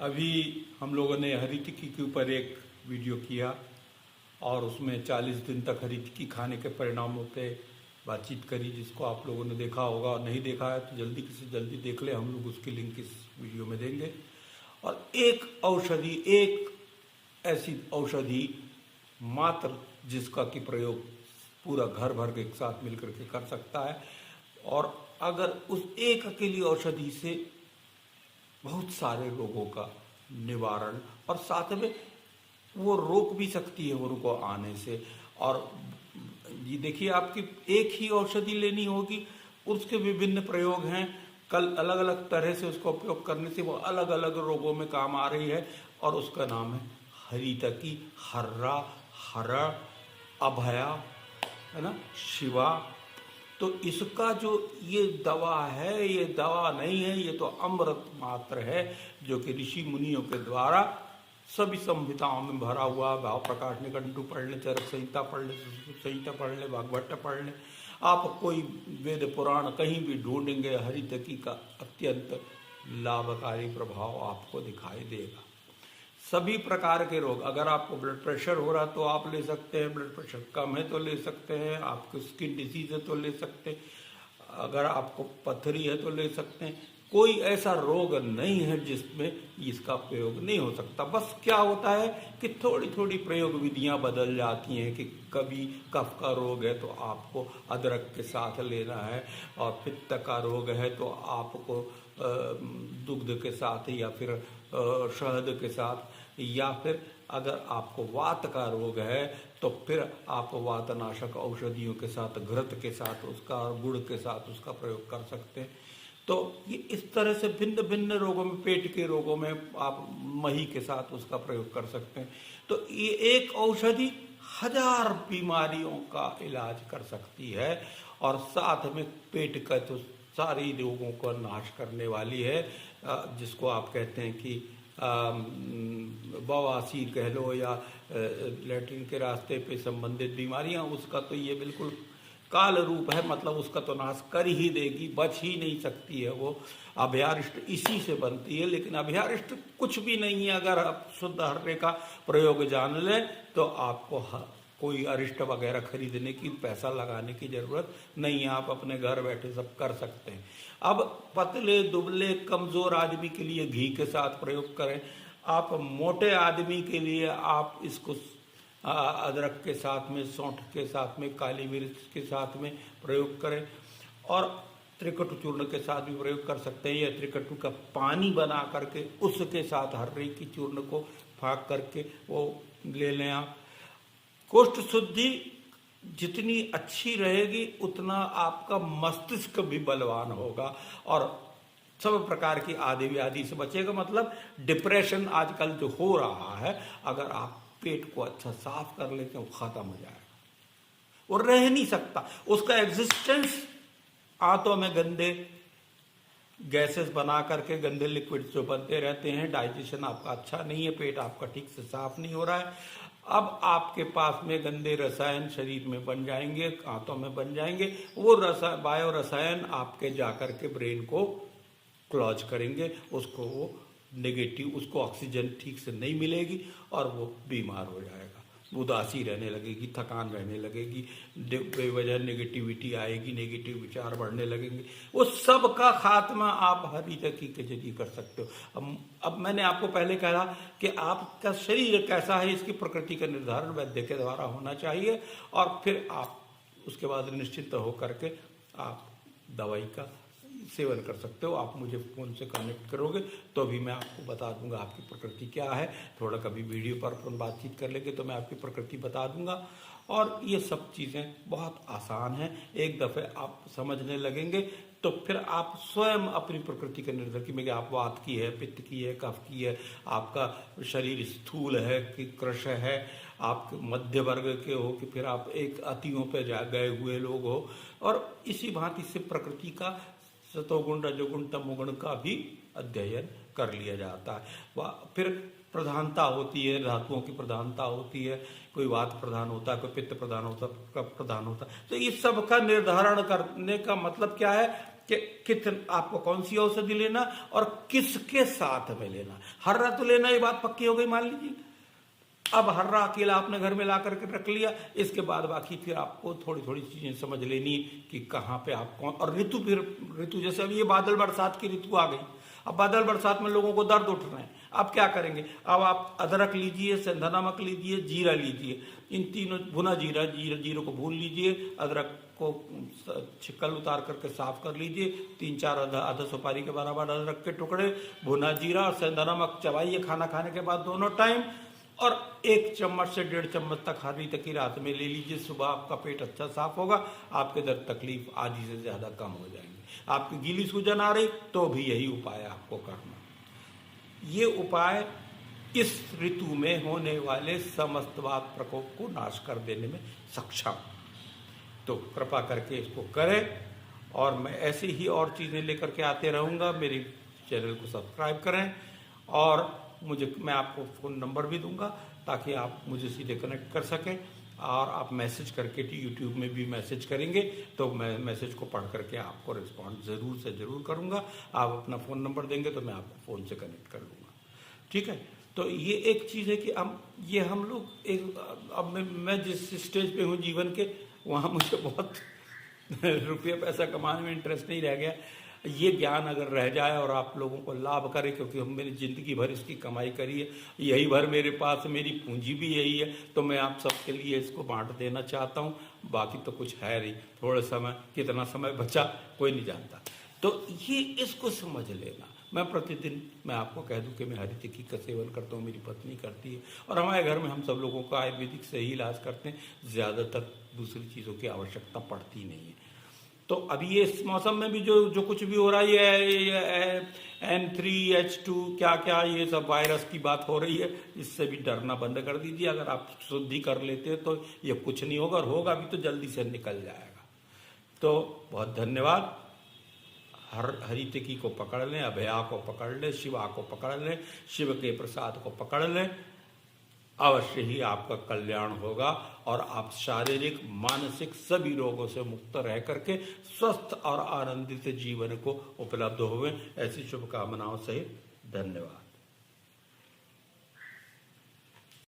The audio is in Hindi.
अभी हम लोगों ने हरी टिक्की के ऊपर एक वीडियो किया और उसमें 40 दिन तक हरी टिक्की खाने के परिणामों पे बातचीत करी, जिसको आप लोगों ने देखा होगा और नहीं देखा है तो जल्दी से जल्दी देख ले। हम लोग उसकी लिंक इस वीडियो में देंगे। और एक ऐसी औषधि मात्र जिसका कि प्रयोग पूरा घर भर के एक साथ मिलकर के कर सकता है, और अगर उस एक अकेली औषधि से बहुत सारे रोगों का निवारण और साथ में वो रोक भी सकती है उनको आने से। और ये देखिए, आपकी एक ही औषधि लेनी होगी, उसके विभिन्न प्रयोग हैं। कल अलग अलग तरह से उसका उपयोग करने से वो अलग अलग रोगों में काम आ रही है, और उसका नाम है हरितकी, हर्रा, हरा, अभया, है ना, शिवा। तो इसका जो ये दवा है, ये दवा नहीं है, ये तो अमृत मात्र है, जो कि ऋषि मुनियों के द्वारा सभी संहिताओं में भरा हुआ। भाव प्रकाश निघंटु पढ़ ले, चरक संहिता पढ़ ले, संहिता पढ़ ले, भागवत पढ़ ले, आप कोई वेद पुराण कहीं भी ढूंढेंगे, हरितकी का अत्यंत लाभकारी प्रभाव आपको दिखाई देगा। सभी प्रकार के रोग, अगर आपको ब्लड प्रेशर हो रहा तो आप ले सकते हैं, ब्लड प्रेशर कम है तो ले सकते हैं, आपको स्किन डिसीज है तो ले सकते हैं, अगर आपको पथरी है तो ले सकते हैं। कोई ऐसा रोग नहीं है जिसमें इसका प्रयोग नहीं हो सकता। बस क्या होता है कि थोड़ी थोड़ी प्रयोग विधियां बदल जाती हैं कि कभी कफ का रोग है तो आपको अदरक के साथ लेना है, और पित्त का रोग है तो आपको दुग्ध के साथ या फिर शहद के साथ, या फिर अगर आपको वात का रोग है तो फिर आप वातनाशक औषधियों के साथ, घृत के साथ उसका, गुड़ के साथ उसका प्रयोग कर सकते हैं। तो ये इस तरह से भिन्न भिन्न रोगों में, पेट के रोगों में आप मही के साथ उसका प्रयोग कर सकते हैं। तो ये एक औषधि 1000 बीमारियों का इलाज कर सकती है, और साथ में पेट का तो सारी रोगों का नाश करने वाली है, जिसको आप कहते हैं कि बवासीर कह लो या लैट्रिन के रास्ते पे संबंधित बीमारियां, उसका तो ये बिल्कुल काल रूप है, मतलब उसका तो नाश कर ही देगी, बच ही नहीं सकती है वो। अभयारिष्ट इसी से बनती है, लेकिन अभयारिष्ट कुछ भी नहीं है। अगर आप शुद्ध हर्रे का प्रयोग जान लें तो आपको कोई अरिष्ट वगैरह खरीदने की, पैसा लगाने की जरूरत नहीं है, आप अपने घर बैठे सब कर सकते हैं। अब पतले दुबले कमजोर आदमी के लिए घी के साथ प्रयोग करें, आप मोटे आदमी के लिए आप इसको अदरक के साथ में, सौंठ के साथ में, काली मिर्च के साथ में प्रयोग करें, और त्रिकटु चूर्ण के साथ भी प्रयोग कर सकते हैं, या त्रिकटु का पानी बना करके उसके साथ हर्रे की चूर्ण को फाँक करके वो ले लें आप। कोष्ठ शुद्धि जितनी अच्छी रहेगी उतना आपका मस्तिष्क भी बलवान होगा, और सब प्रकार की आदि व्याधि से बचेगा। मतलब डिप्रेशन आजकल जो हो रहा है, अगर आप पेट को अच्छा साफ कर लेते हैं, वो खत्म हो जाएगा, वो रह नहीं सकता। उसका एग्जिस्टेंस आंतों में गंदे गैसेस बना करके, गंदे लिक्विड जो बनते रहते हैं, डाइजेशन आपका अच्छा नहीं है, पेट आपका ठीक से साफ नहीं हो रहा है। अब आपके पास में गंदे रसायन शरीर में बन जाएंगे, आंतों में बन जाएंगे, वो बायो रसायन आपके जाकर के ब्रेन को क्लॉज करेंगे, उसको वो नेगेटिव, उसको ऑक्सीजन ठीक से नहीं मिलेगी और वो बीमार हो जाएगा, उदासी रहने लगेगी, थकान रहने लगेगी, बेवजह नेगेटिविटी आएगी, नेगेटिव विचार बढ़ने लगेंगे। वो सब का खात्मा आप हरितकी के जरिए कर सकते हो। अब मैंने आपको पहले कहा कि आपका शरीर कैसा है, इसकी प्रकृति का निर्धारण वैद्य के द्वारा होना चाहिए, और फिर आप उसके बाद निश्चित होकर के आप दवाई का सेवन कर सकते हो। आप मुझे फ़ोन से कनेक्ट करोगे तो भी मैं आपको बता दूंगा आपकी प्रकृति क्या है। थोड़ा कभी वीडियो पर अपन बातचीत कर लेंगे तो मैं आपकी प्रकृति बता दूंगा, और ये सब चीज़ें बहुत आसान हैं। एक दफ़े आप समझने लगेंगे तो फिर आप स्वयं अपनी प्रकृति का निर्धारण कि मेरे आप वात की है, पित्त की है, कफ की है, आपका शरीर स्थूल है कि कृश है, आप मध्य वर्ग के हो कि फिर आप एक अतियों पे जा गए हुए लोग हो। और इसी भांति से प्रकृति का सतोगुण, रजोगुण, तमोगुण का भी अध्ययन कर लिया जाता है। फिर प्रधानता होती है, धातुओं की प्रधानता होती है, कोई वात प्रधान होता है, कोई पित्त प्रधान होता है, कफ प्रधान होता है। तो इस सब का निर्धारण करने का मतलब क्या है कि कितना आपको कौन सी औषधि लेना और किसके साथ में लेना। हर्रा तो लेना, ये बात पक्की हो गई मान लीजिए। अब हर्रा अकेला आपने घर में ला करके रख लिया, इसके बाद बाकी फिर आपको थोड़ी थोड़ी चीजें समझ लेनी कि कहाँ पे आप कौन, और ऋतु, फिर ऋतु जैसे अब ये बादल बरसात की ऋतु आ गई, अब बादल बरसात में लोगों को दर्द उठ रहे हैं, अब क्या करेंगे, अब आप अदरक लीजिए, सेंधा नमक लीजिए, जीरा लीजिए, इन तीनों, भुना जीरा, जीरे को भून लीजिए, अदरक को छिकल उतार करके साफ कर लीजिए, 3-4 आधा सुपारी के बराबर अदरक के टुकड़े, भुना जीरा और सेंधा नमक चबाइए खाना खाने के बाद दोनों टाइम, और 1 चम्मच से 1.5 चम्मच तक हरी तक रात में ले लीजिए। सुबह आपका पेट अच्छा साफ होगा, आपके दर्द तकलीफ आधी से ज्यादा कम हो जाएंगे। आपकी गीली सूजन आ रही तो भी यही उपाय आपको करना। ये उपाय इस ऋतु में होने वाले समस्त वात प्रकोप को नाश कर देने में सक्षम, तो कृपा करके इसको करें। और मैं ऐसे ही और चीजें लेकर के आते रहूंगा। मेरे चैनल को सब्सक्राइब करें, और मैं आपको फ़ोन नंबर भी दूंगा ताकि आप मुझे सीधे कनेक्ट कर सकें, और आप मैसेज करके यूट्यूब में भी मैसेज करेंगे तो मैं मैसेज को पढ़ करके आपको रिस्पॉन्स ज़रूर से ज़रूर करूंगा। आप अपना फ़ोन नंबर देंगे तो मैं आपको फ़ोन से कनेक्ट कर लूँगा, ठीक है। तो ये एक चीज़ है कि हम लोग अब मैं जिस स्टेज पे हूँ जीवन के, वहाँ मुझे बहुत रुपये पैसा कमाने में इंटरेस्ट नहीं रह गया। ये ज्ञान अगर रह जाए और आप लोगों को लाभ करे, क्योंकि हम मैंने जिंदगी भर इसकी कमाई करी है, यही भर मेरे पास मेरी पूंजी भी यही है, तो मैं आप सबके लिए इसको बांट देना चाहता हूँ। बाकी तो कुछ है नहीं, थोड़ा समय, कितना समय बचा कोई नहीं जानता। तो ये इसको समझ लेना। मैं प्रतिदिन मैं आपको कह दूं कि मैं हरी तिक्की का सेवन करता हूँ, मेरी पत्नी करती है, और हमारे घर में हम सब लोगों का आयुर्वेदिक से ही इलाज करते हैं, ज़्यादातर दूसरी चीज़ों की आवश्यकता पड़ती नहीं है। तो अभी ये इस मौसम में भी जो कुछ भी हो रहा है, ये N3H2 क्या क्या ये सब वायरस की बात हो रही है, इससे भी डरना बंद कर दीजिए। अगर आप शुद्धि कर लेते हैं तो ये कुछ नहीं होगा, और होगा भी तो जल्दी से निकल जाएगा। तो बहुत धन्यवाद। हरी तिक्की को पकड़ लें, अभया को पकड़ लें, शिवा को पकड़ लें, शिव के प्रसाद को पकड़ लें, अवश्य ही आपका कल्याण होगा, और आप शारीरिक मानसिक सभी रोगों से मुक्त रह करके स्वस्थ और आनंदित जीवन को उपलब्ध होवें। ऐसी शुभकामनाओं सहित धन्यवाद।